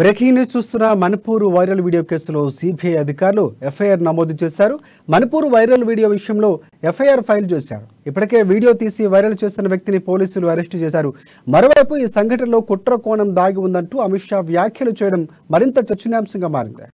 Breaking news చూస్తున్న Manipur viral video కేసులో CBI అధికారులు ఎఫ్ఐఆర్ నమోదు చేశారు. మణిపూర్ వైరల్ వీడియో విషయంలో ఎఫ్ఐఆర్ ఫైల్ చేశారు. ఇప్పటికే వీడియో తీసి వైరల్ చేస్తున్న వ్యక్తిని పోలీసులు అరెస్టు చేశారు. మరోవైపు ఈ సంఘటనలో కుట్ర కోణం దాగి ఉందంటూ అమిత్ షా వ్యాఖ్యలు చేయడం మరింత చర్చనీయాంశంగా మారింది.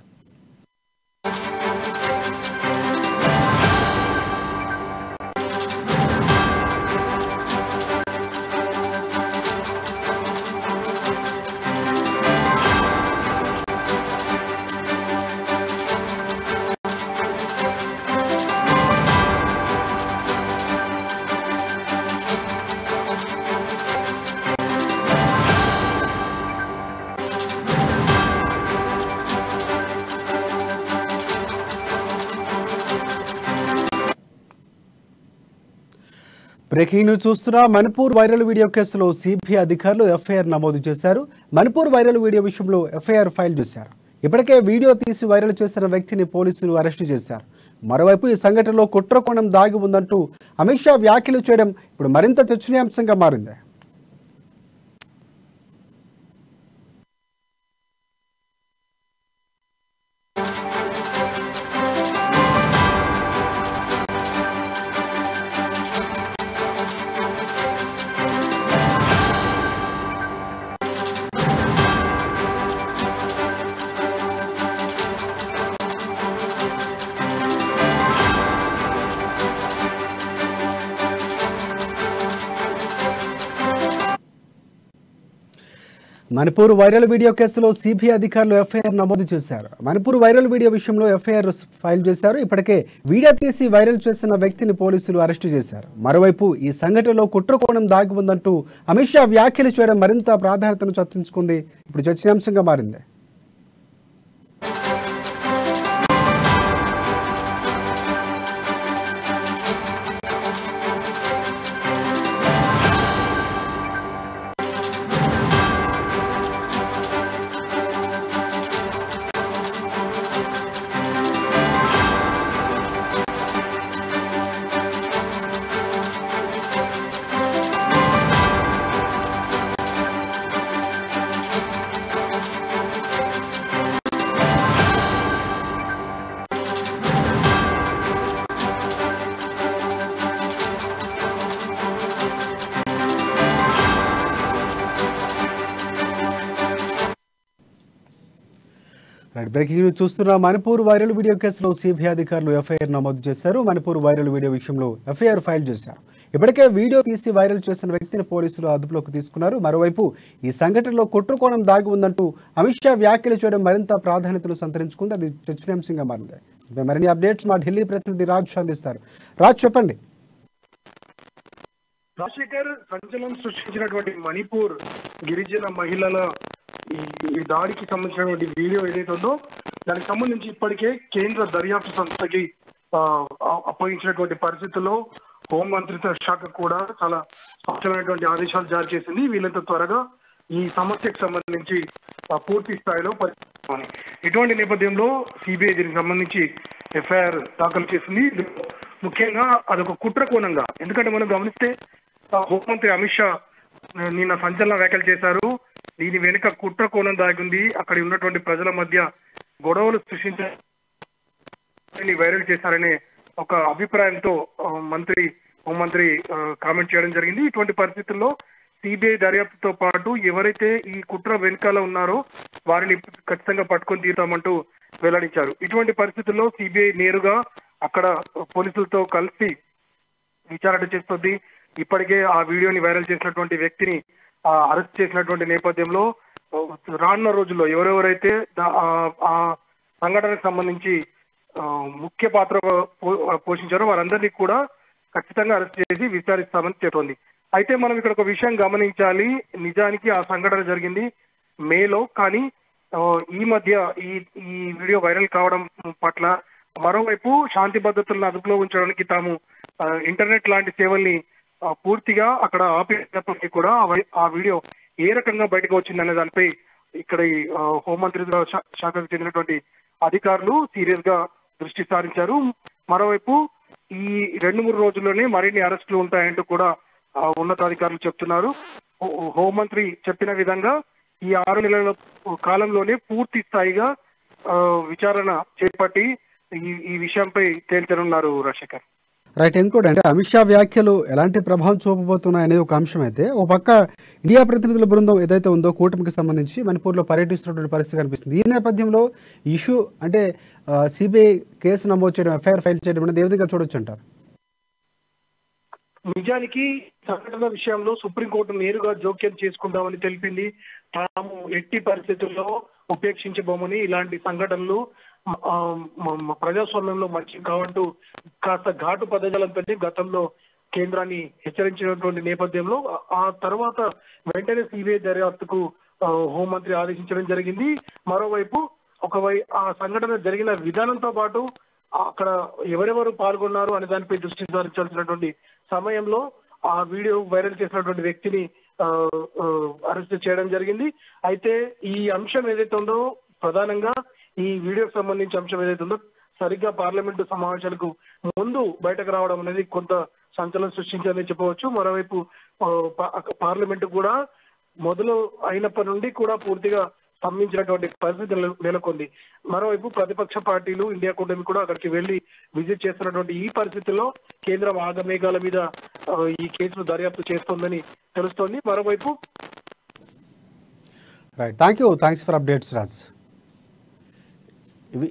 బ్రేకింగ్ న్యూస్ చూస్తున్న మణిపూర్ వైరల్ వీడియో కేసులో సిబిఐ అధికారులు ఎఫ్ఐఆర్ నమోదు చేశారు. మణిపూర్ వైరల్ వీడియో విషయంలో ఎఫ్ఐఆర్ ఫైల్ చేశారు. ఇప్పటికే వీడియో తీసి వైరల్ చేసిన వ్యక్తిని పోలీసులు అరెస్టు చేశారు. మరోవైపు ఈ సంఘటనలో కుట్ర కోణం దాగి ఉందంటూ అమిత్ షా వ్యాఖ్యలు చేయడం ఇప్పుడు మరింత చర్చనీయాంశంగా మారింది. మణిపూర్ వైరల్ వీడియో కేసులో సిబిఐ అధికారులు ఎఫ్ఐఆర్ నమోదు చేశారు. మణిపూర్ వైరల్ వీడియో విషయంలో ఎఫ్ఐఆర్ ఫైల్ చేశారు. ఇప్పటికే వీడియో తీసి వైరల్ చేస్తున్న వ్యక్తిని పోలీసులు అరెస్టు చేశారు. మరోవైపు ఈ సంఘటనలో కుట్ర కోణం దాగి ఉందంటూ అమిత్ షా వ్యాఖ్యలు చేయడం మరింత ప్రాధాన్యతను చర్చించుకుంది. ఇప్పుడు చర్చనీయాంశంగా మారింది. బ్రేకింగ్ న్యూస్ చూస్తున్న మణిపూర్ వైరల్ వీడియో కేసులో సిబిఐ అధికారులు ఎఫ్ఐఆర్ నమోదు చేశారు. మణిపూర్ వైరల్ వీడియో విషయంలో ఎఫ్ఐఆర్ ఫైల్ చేశారు. ఇప్పటికే వీడియో తీసి వైరల్ చేసిన వ్యక్తిని పోలీసులు అదుపులోకి తీసుకున్నారు. మరోవైపు ఈ సంఘటనలో కుట్ర కోణం దాగి ఉందంటూ అమిత్ షా వ్యాఖ్యలు చేయడం మరింత ప్రాధాన్యతను సంతరించుకుంది. అది చర్చనీయాంశంగా మారింది. మరిన్ని అప్డేట్స్ మా ఢిల్లీ ప్రతినిధి రాజ్ అందిస్తారు. రాజ్, చెప్పండి. రాజశేఖర్, సంచలనం సృష్టించినటువంటి మణిపూర్ గిరిజన మహిళల ఈ దాడికి సంబంధించినటువంటి వీడియో ఏదైతే ఉందో దానికి సంబంధించి ఇప్పటికే కేంద్ర దర్యాప్తు సంస్థకి అప్పగించినటువంటి పరిస్థితుల్లో హోంమంత్రిత్వ శాఖ కూడా చాలా స్పష్టమైనటువంటి ఆదేశాలు జారీ చేసింది. వీళ్ళంత త్వరగా ఈ సమస్యకు సంబంధించి పూర్తి స్థాయిలో పరిశీలించాలి. ఇటువంటి నేపథ్యంలో సిబిఐ దీనికి సంబంధించి ఎఫ్ఐఆర్ దాఖలు చేసింది. ముఖ్యంగా అదొక కుట్ర కోణంగా, ఎందుకంటే మనం గమనిస్తే హోంమంత్రి అమిత్ షా నిన్న సంచలన వ్యాఖ్యలు చేశారు. దీని వెనుక కుట్ర కోణం దాగింది, అక్కడ ఉన్నటువంటి ప్రజల మధ్య గొడవలు సృష్టించి వైరల్ చేశారనే ఒక అభిప్రాయంతో హోంమంత్రి కామెంట్ చేయడం జరిగింది. ఇటువంటి పరిస్థితుల్లో సిబిఐ దర్యాప్తుతో పాటు ఎవరైతే ఈ కుట్ర వెనుకాల ఉన్నారో వారిని ఖచ్చితంగా పట్టుకొని తీరుతామంటూ వెల్లడించారు. ఇటువంటి పరిస్థితుల్లో సిబిఐ నేరుగా అక్కడ పోలీసులతో కలిసి విచారణ చేస్తుంది. ఇప్పటికే ఆ వీడియోని వైరల్ చేసినటువంటి వ్యక్తిని అరెస్ట్ చేసినటువంటి నేపథ్యంలో రానున్న రోజుల్లో ఎవరెవరైతే ఆ సంఘటనకు సంబంధించి ముఖ్య పాత్ర పోషించారో వారందరినీ కూడా ఖచ్చితంగా అరెస్ట్ చేసి విచారిస్తామని చెప్తోంది. అయితే మనం ఇక్కడ ఒక విషయం గమనించాలి. నిజానికి ఆ సంఘటన జరిగింది మేలో, కానీ ఈ మధ్య ఈ వీడియో వైరల్ కావడం పట్ల మరోవైపు శాంతి భద్రతలను అదుపులో ఉంచడానికి తాము ఇంటర్నెట్ లాంటి సేవల్ని పూర్తిగా అక్కడ ఆపేసినప్పటికీ కూడా ఆ వీడియో ఏ రకంగా బయటకు వచ్చిందనే దానిపై ఇక్కడ ఈ హోంమంత్రిత్వ శాఖకు చెందినటువంటి అధికారులు సీరియస్ గా దృష్టి సారించారు. మరోవైపు ఈ 2-3 రోజుల్లోనే మరిన్ని అరెస్టులు ఉంటాయంటూ కూడా ఉన్నతాధికారులు చెప్తున్నారు. హోంమంత్రి చెప్పిన విధంగా ఈ 6 నెలల కాలంలోనే పూర్తి స్థాయిగా విచారణ చేపట్టి ఈ విషయంపై తేల్చనున్నారు రాజశేఖర్. రైట్. ఇంకోటి అంటే అమిత్ షా వ్యాఖ్యలు ఎలాంటి ప్రభావం చూపబోతున్నాయి అనేది ఒక అంశం అయితే, ఒక పక్క ఇండియా ప్రతినిధుల బృందం ఏదైతే ఉందో కూటమికి సంబంధించి మణిపూర్లో పర్యటిస్తున్నటువంటి పరిస్థితి కనిపిస్తుంది. ఈ నేపథ్యంలో ఇష్యూ అంటే సిబిఐ కేసు నమోదు చేయడం, ఎఫ్ఐఆర్ ఫైల్ చేయడం అనేది ఏ విధంగా చూడొచ్చు అంటారు? నిజానికి సంఘటన విషయంలో సుప్రీంకోర్టు నేరుగా జోక్యం చేసుకుందామని తెలిపింది. తాము ఎట్టి పరిస్థితుల్లో ఉపేక్షించబోమని, ఇలాంటి సంఘటనలు ప్రజాస్వామ్యంలో మంచి కావంటూ కాస్త ఘాటు పదజాలంతో గతంలో కేంద్రాన్ని హెచ్చరించినటువంటి నేపథ్యంలో ఆ తర్వాత వెంటనే సిబిఐ దర్యాప్తుకు హోంమంత్రి ఆదేశించడం జరిగింది. మరోవైపు ఆ సంఘటన జరిగిన విధానంతో పాటు అక్కడ ఎవరెవరు పాల్గొన్నారు అనే దానిపై దృష్టి సారించాల్సినటువంటి సమయంలో ఆ వీడియో వైరల్ చేసినటువంటి వ్యక్తిని అరెస్ట్ చేయడం జరిగింది. అయితే ఈ అంశం ఏదైతే ఉందో, ప్రధానంగా ఈ వీడియోకి సంబంధించి అంశం ఏదైతే ఉందో సరిగ్గా పార్లమెంటు సమావేశాలకు ముందు బయటకు రావడం అనేది కొంత సంచలనం సృష్టించాలని చెప్పవచ్చు. మరోవైపు పార్లమెంటు కూడా మొదలు అయినప్పటి నుండి కూడా పూర్తిగా స్తంభించినటువంటి పరిస్థితి నెలకొంది. మరోవైపు ప్రతిపక్ష పార్టీలు, ఇండియా కూటమి కూడా అక్కడికి వెళ్లి విజిట్ చేస్తున్నటువంటి ఈ పరిస్థితుల్లో కేంద్రం ఆగమేఘాల మీద ఈ కేసును దర్యాప్తు చేస్తోందని తెలుస్తోంది. మరోవైపు right. Thank you. Thanks for updates Raj. ఇవి